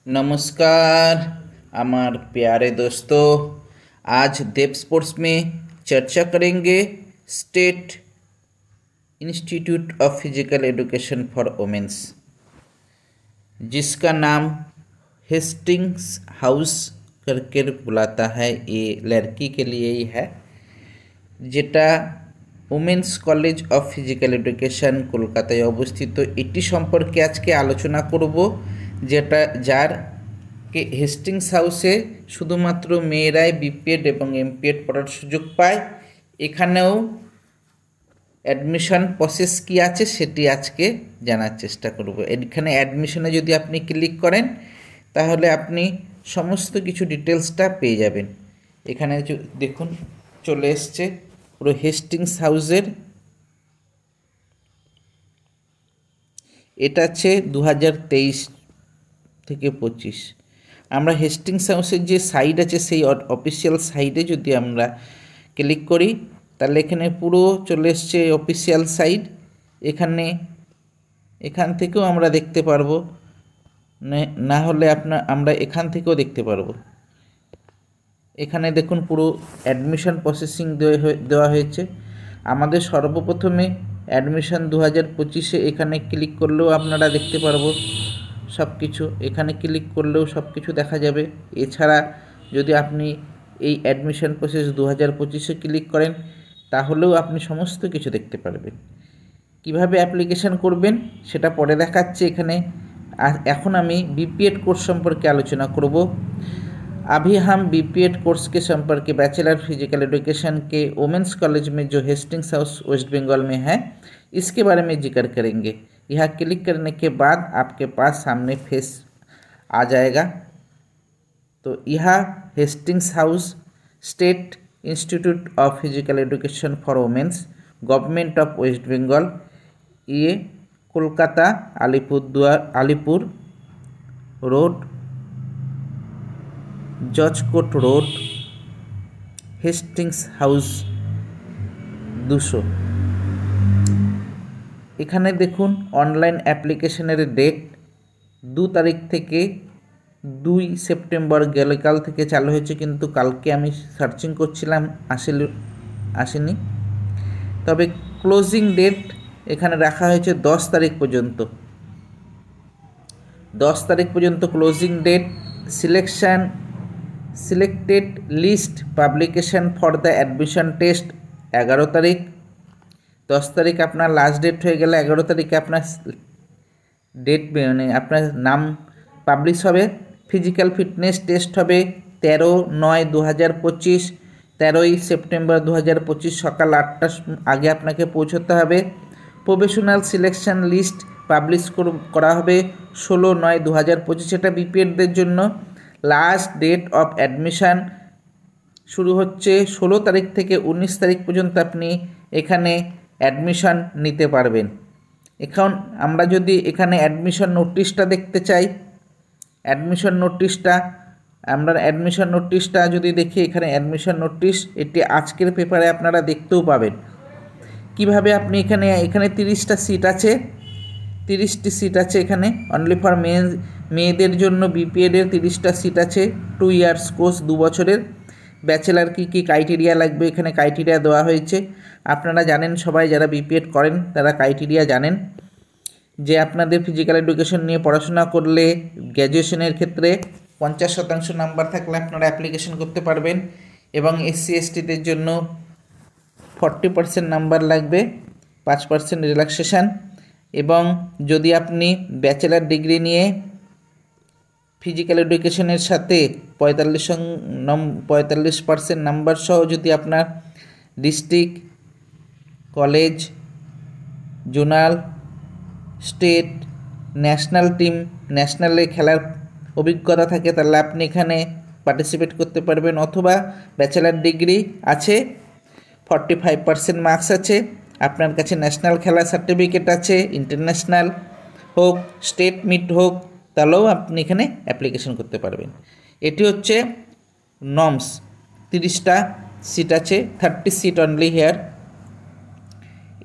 नमस्कार हमार प्यारे दोस्तों। आज देव स्पोर्ट्स में चर्चा करेंगे State Institute of Physical Education for Womens, जिसका नाम हेस्टिंग्स हाउस करके बुलाता है। ये लड़की के लिए ही है, जेटा Women's College of Physical Education कलकाताय अवस्थित। एटी सम्पर्के आज के आलोचना करब, जेटा जार के हेस्टिंग्स हाउसे शुधुमात्र मेয়েরাই বিপিএড এবং এমপিএড পড়ার সুযোগ পায়। এখানেও অ্যাডমিশন প্রসেস কি আছে সেটি আজকে জানার চেষ্টা করব। এখানে অ্যাডমিশনে যদি আপনি ক্লিক করেন তাহলে আপনি সমস্ত কিছু ডিটেলসটা পেয়ে যাবেন। এখানে দেখুন চলে এসছে পুরো হেস্টিংস হাউসের। এটা আছে 2023 থেকে 25। আমরা হেস্টিংস হাউসের যে সাইট আছে সেই অফিসিয়াল সাইটে যদি আমরা ক্লিক করি তাহলে এখানে পুরো চলে এসছে অফিসিয়াল সাইট। এখান থেকেও আমরা দেখতে পারবো, না হলে আমরা এখান থেকেও দেখতে পারবো। এখানে দেখুন পুরো অ্যাডমিশন প্রসেসিং দেওয়া হয়েছে। আমাদের সর্বপ্রথমে অ্যাডমিশন 2025-এ এখানে ক্লিক করলেও আপনারা দেখতে পারবো সব কিছু। এখানে ক্লিক করলেও সব কিছু দেখা যাবে। এছাড়া যদি আপনি এই অ্যাডমিশন প্রসেস 2025-এ ক্লিক করেন তাহলেও আপনি সমস্ত কিছু দেখতে পারবেন। কিভাবে অ্যাপ্লিকেশন করবেন সেটা পরে দেখাচ্ছে এখানে। এখন আমি बीपीएड कोर्स সম্পর্কে আলোচনা করব। अभी हम बीपीएड कोर्स के संपर्क बैचलर फिजिकल एजुकेशन के वुमेंस कॉलेज में जो हेस्टिंग्स हाउस वेस्ट बंगाल में है इसके बारे में जिक्र करेंगे। यहाँ क्लिक करने के बाद आपके पास सामने फेस आ जाएगा। तो यह Hastings House State Institute of Physical Education for Women's Government of West Bengal, ये Kolkata Alipore Road, Judges Court Road, Hastings House 200। এখানে দেখুন অনলাইন অ্যাপ্লিকেশনের ডেট 2 তারিখ থেকে 2 সেপ্টেম্বর গতকাল থেকে চালু হয়েছে, কিন্তু কালকে আমি সার্চিং করছিলাম আসেনি। তবে ক্লোজিং ডেট এখানে রাখা হয়েছে 10 তারিখ পর্যন্ত। 10 তারিখ পর্যন্ত closing date. Selected list publication for the admission test 11 তারিখ। 10 তারিখ আপনার লাস্ট ডেট হয়ে গেলে 11 তারিখে আপনার ডেট মানে আপনার নাম পাবলিশ হবে। ফিজিক্যাল ফিটনেস টেস্ট হবে 13/9/2025, 13 সেপ্টেম্বর 2025 সকাল 8টার আগে আপনাকে পৌঁছতে হবে। প্রফেশনাল সিলেকশন লিস্ট পাবলিশ করা হবে 16/9/2025। এটা বিপিএডদের জন্য। লাস্ট ডেট অফ অ্যাডমিশান শুরু হচ্ছে 16 তারিখ থেকে 19 তারিখ পর্যন্ত আপনি এখানে অ্যাডমিশন নিতে পারবেন। এখন আমরা যদি এখানে অ্যাডমিশন নোটিশটা দেখতে চাই, অ্যাডমিশন নোটিশটা যদি দেখি, এখানে অ্যাডমিশন নোটিশ এটি আজকের পেপারে আপনারা দেখতেও পাবেন। কিভাবে আপনি এখানে 30টা সিট আছে, 30টি সিট আছে এখানে অনলি ফর মেয়েদের জন্য। বিপিএডের 30টা সিট আছে। 2 ইয়ার্স কোর্স, 2 বছরের। ব্যাচেলার কী ক্রাইটেরিয়া লাগবে এখানে ক্রাইটেরিয়া দেওয়া হয়েছে। আপনারা জানেন, সবাই যারা বিপিএড করেন তারা ক্রাইটেরিয়া জানেন যে আপনাদের ফিজিক্যাল এডুকেশন নিয়ে পড়াশোনা করলে গ্র্যাজুয়েশনের ক্ষেত্রে 50% নাম্বার থাকলে আপনারা অ্যাপ্লিকেশন করতে পারবেন, এবং SC/STদের জন্য 40% নাম্বার লাগবে, 5% রিল্যাক্সেশন। এবং যদি আপনি ব্যাচেলার ডিগ্রি নিয়ে ফিজিক্যাল এডুকেশনের সাথে 45% নাম্বার সহ যদি আপনার ডিস্ট্রিক্ট, কলেজ, জোনাল, স্টেট, ন্যাশনালে খেলার অভিজ্ঞতা থাকে তাহলে আপনি এখানে পার্টিসিপেট করতে পারবেন। অথবা ব্যাচেলার ডিগ্রি আছে, 45% মার্কস আছে, আপনার কাছে ন্যাশনাল খেলার সার্টিফিকেট আছে, ইন্টারন্যাশনাল হোক, স্টেট মিট হোক, তাহলেও আপনি এখানে অ্যাপ্লিকেশন করতে পারবেন। এটি হচ্ছে নর্মস। 30টা সিট আছে, 30 সিট অনলি হেয়ার।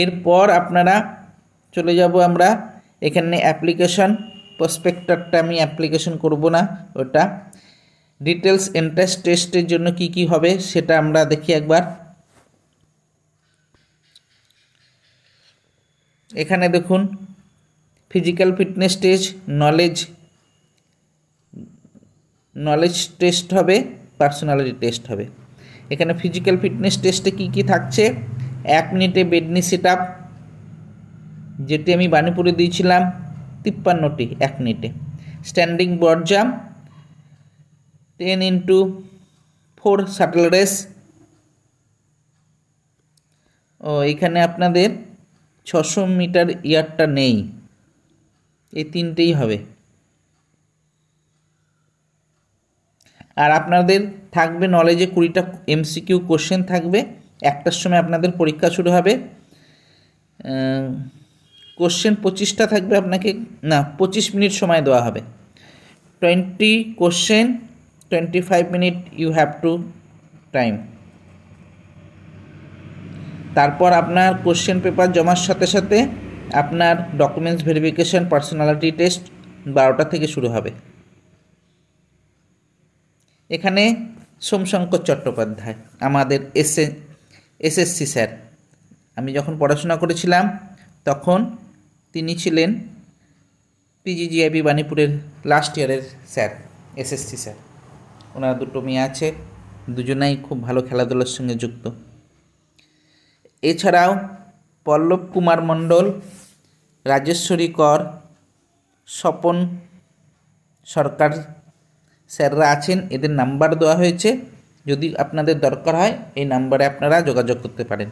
এরপর আপনারা চলে যাব আমরা এখানে অ্যাপ্লিকেশন প্রসপেক্টরটা আমি অ্যাপ্লিকেশন করব না, ওটা ডিটেলস এন্ট্রান্স টেস্টের জন্য কি কি হবে সেটা আমরা দেখি একবার। এখানে দেখুন physical fitness test, knowledge test হবে, পার্সোনালিটি টেস্ট হবে। এখানে ফিজিক্যাল ফিটনেস টেস্টে কি কি থাকছে, 1 মিনিটে বেডনি সিট আপ, যেটি আমি বানিপুরে দিয়েছিলাম 53টি 1 মিনিটে। Standing broad jump 10x4 shuttle race. ও এখানে আপনাদের 600 মিটার ইয়ারটা নেই, এই 3টেই হবে। আর আপনাদের থাকবে নলেজে 20টা এমসিকিউ কোশ্চেন থাকবে। 1টার সময় আপনাদের পরীক্ষা শুরু হবে। কোশ্চেন 25টা থাকবে, আপনাকে 25 মিনিট সময় দেওয়া হবে। 20 question 25 minute you have to time. তারপর আপনার কোশ্চেন পেপার জমার সাথে সাথে আপনার ডকুমেন্টস ভেরিফিকেশন, পার্সোনালিটি টেস্ট 12টা থেকে শুরু হবে। এখানে সোমশঙ্কর চট্টোপাধ্যায় আমাদের এসএসসি স্যার, আমি যখন পড়াশোনা করেছিলাম তখন তিনি ছিলেন পিজিজিআইবি বানিপুরের লাস্ট ইয়ারের স্যার, এসএসসি স্যার। ওনার 2টো মেয়ে আছে, দুজনাই খুব ভালো খেলাধুলার সঙ্গে যুক্ত। এছাড়াও পল্লব কুমার মণ্ডল, রাজেশ্বরী কর, স্বপন সরকার স্যাররা আছেন, এদের নাম্বার দেওয়া হয়েছে। যদি আপনাদের দরকার হয় এই নাম্বারে আপনারা যোগাযোগ করতে পারেন।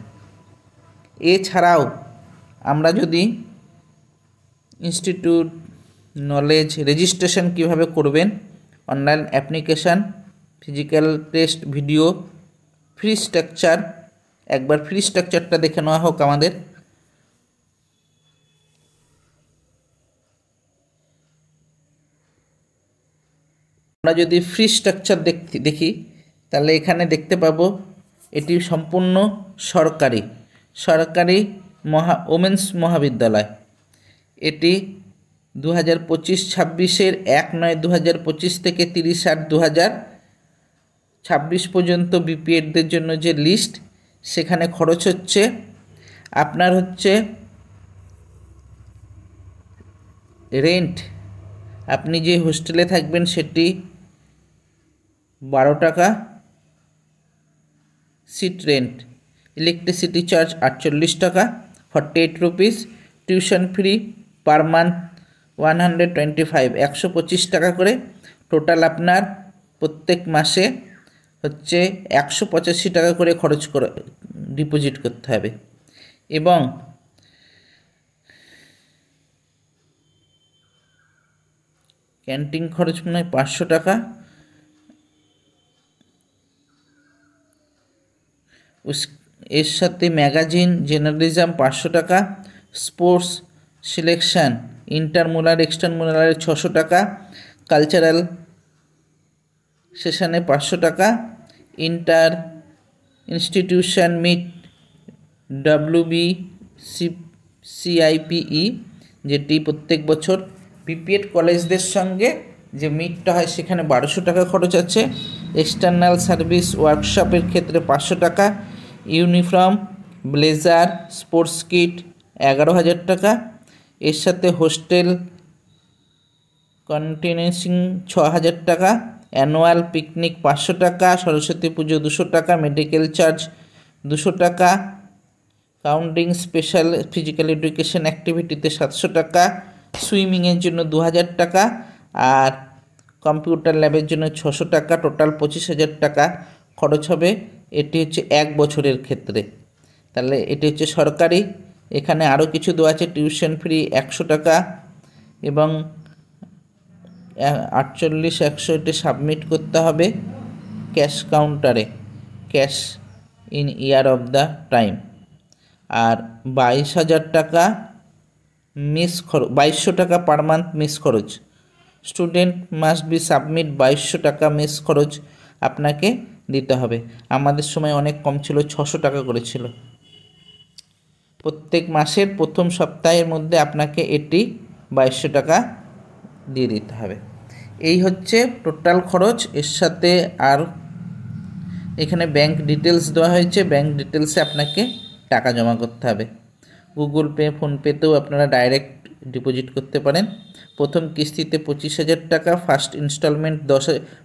এছাড়াও আমরা যদি ইনস্টিটিউট নলেজ রেজিস্ট্রেশন কিভাবে করবেন, online application, physical test video, free structure, একবার ফ্রি স্ট্রাকচারটা দেখে নেওয়া হোক আমাদের। আমরা যদি ফ্রি স্ট্রাকচার দেখি তাহলে এখানে দেখতে পাবো এটি সম্পূর্ণ সরকারি ওমেন্স মহাবিদ্যালয়। এটি 2025-26-এর 1/9/2025 থেকে 30/8/2026 পর্যন্ত বিপিএডদের জন্য যে লিস্ট, সেখানে খরচ হচ্ছে আপনার রেন্ট, আপনি যে হোস্টেলে থাকবেন সেটি 12 টাকা সিট রেন্ট, ইলেকট্রিসিটি চার্জ 48 টাকা 48 rupees, tuition free per month 125 125 টাকা করে, টোটাল আপনার প্রত্যেক মাসে 185 টাকা করে খরচ করে ডিপোজিট করতে হবে। এবং ক্যান্টিন খরচ মনে হয় 500 টাকা। এর সাথে ম্যাগাজিন জার্নালিজম 500 টাকা, স্পোর্টস সিলেকশন ইন্টারমুলার এক্সটারমুলারের 600 টাকা, কালচারাল সেশনে 500 টাকা, ইন্টার ইনস্টিটিউশন মিট WBCIPE, যেটি প্রত্যেক বছর বিপিএড কলেজদের সঙ্গে যে মিটটা হয় সেখানে 1200 টাকা খরচ আছে। এক্সটার্নাল সার্ভিস ওয়ার্কশপের ক্ষেত্রে 500 টাকা, ইউনিফর্ম, ব্লেজার, স্পোর্টস কিট 11,000 টাকা। এর সাথে হোস্টেল কন্টিনিউসিং 6,000 টাকা, অ্যানুয়াল পিকনিক 500 টাকা, সরস্বতী পুজো 200 টাকা, মেডিকেল চার্জ 200 টাকা, কাউন্টিং স্পেশাল ফিজিক্যাল এডুকেশন অ্যাক্টিভিটিতে 700 টাকা, সুইমিংয়ের জন্য 2,000 টাকা, আর কম্পিউটার ল্যাবের জন্য 600 টাকা, টোটাল 25,000 টাকা খরচ হবে। এটি 1 বছরের ক্ষেত্রে। তাহলে এটি সরকারি। এখানে আরও কিছু দেওয়া আছে, টিউশন ফ্রি 100 টাকা এবং 48-100 এটি সাবমিট করতে হবে ক্যাশ কাউন্টারে, cash in year of the time. আর 22,000 টাকা মেস খরচ, 2200 টাকা পার মান্থ মেস খরচ। স্টুডেন্ট মাস্ট বি সাবমিট 2200 টাকা মেস খরচ আপনাকে দিতে হবে। আমাদের সময় অনেক কম ছিল, 600 টাকা করেছিল। প্রত্যেক মাসের প্রথম সপ্তাহের মধ্যে আপনাকে এটি 2200 টাকা দিয়ে দিতে হবে। এই হচ্ছে টোটাল খরচ। এর সাথে আর এখানে ব্যাংক ডিটেলস দেওয়া হয়েছে, ব্যাংক ডিটেলসে আপনাকে টাকা জমা করতে হবে। গুগল পে, ফোনপেতেও আপনারা ডাইরেক্ট ডিপোজিট করতে পারেন। প্রথম কিস্তিতে 25,000 টাকা, ফার্স্ট ইনস্টলমেন্ট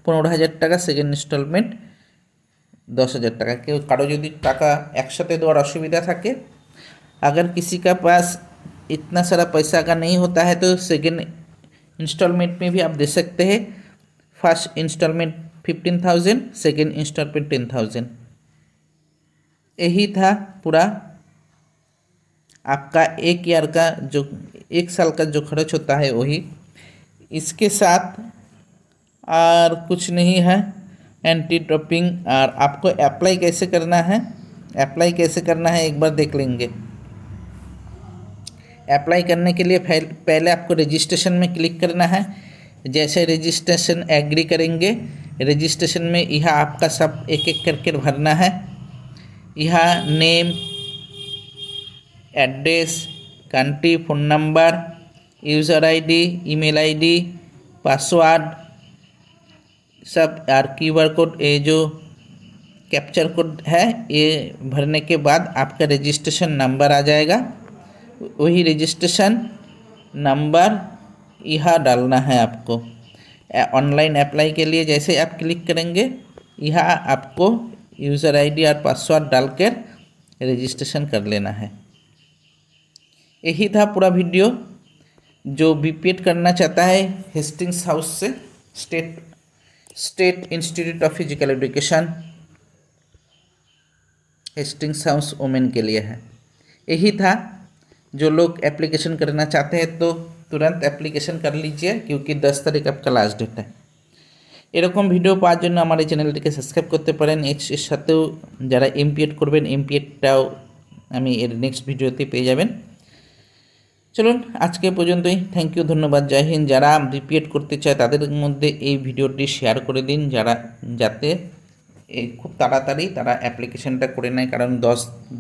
15,000 টাকা, সেকেন্ড ইনস্টলমেন্ট 10,000 টাকা। কারো যদি টাকা একসাথে देওয়ার असुविधा থাকে, अगर किसी का पास इतना सारा पैसा अगर नहीं होता है तो सेकेंड इंस्टॉलमेंट में भी आप दे सकते हैं। First instalment 15,000, second instalment 10,000। यही था पूरा आपका एक ईयर का जो 1 साल का जो खर्च होता है वही। इसके साथ और कुछ नहीं है। Anti dropping. और आपको अप्लाई कैसे करना है, एक बार देख लेंगे। अप्लाई करने के लिए पहले आपको रजिस्ट्रेशन में क्लिक करना है। जैसे रजिस्ट्रेशन एग्री करेंगे, रजिस्ट्रेशन में यहाँ आपका सब एक एक करके भरना है। यहाँ name, address, country, phone number, user ID, email ID, password सब, और QR कोड, ये जो कैप्चर कोड है ये भरने के बाद आपका रजिस्ट्रेशन नंबर आ जाएगा। वही रजिस्ट्रेशन नंबर यहाँ डालना है आपको। ऑनलाइन अप्लाई के लिए जैसे आप क्लिक करेंगे यहाँ आपको यूज़र आईडी और पासवर्ड डालकर रजिस्ट्रेशन कर लेना है। यही था पूरा वीडियो। जो बीपीएड करना चाहता है हेस्टिंग्स हाउस से, state Institute of Physical education, Hastings house women के लिए है। यही था। जो लोग एप्लीकेशन करना चाहते हैं तो तुरंत एप्लीकेशन कर लीजिए, क्योंकि 10 तारीख आपका लास्ट डेट है। এরকম ভিডিও পাওয়ার জন্য আমার এই চ্যানেলটিকে সাবস্ক্রাইব করতে পারেন। এর সাথেও যারা এমপিএড করবেন এমপিএডটাও আমি এর নেক্সট ভিডিওতে পেয়ে যাবেন। চলুন আজকে পর্যন্তই। থ্যাংক ইউ, ধন্যবাদ, জয় হিন্দ। যারা বিপিএড করতে চায় তাদের মধ্যে এই ভিডিওটি শেয়ার করে দিন, যাতে খুব তাড়াতাড়ি তারা অ্যাপ্লিকেশনটা করে নেয়, কারণ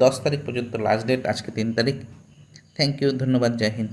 10 তারিখ পর্যন্ত লাস্ট ডেট, আজকে 3 তারিখ। থ্যাংক ইউ, ধন্যবাদ, জয় হিন্দ।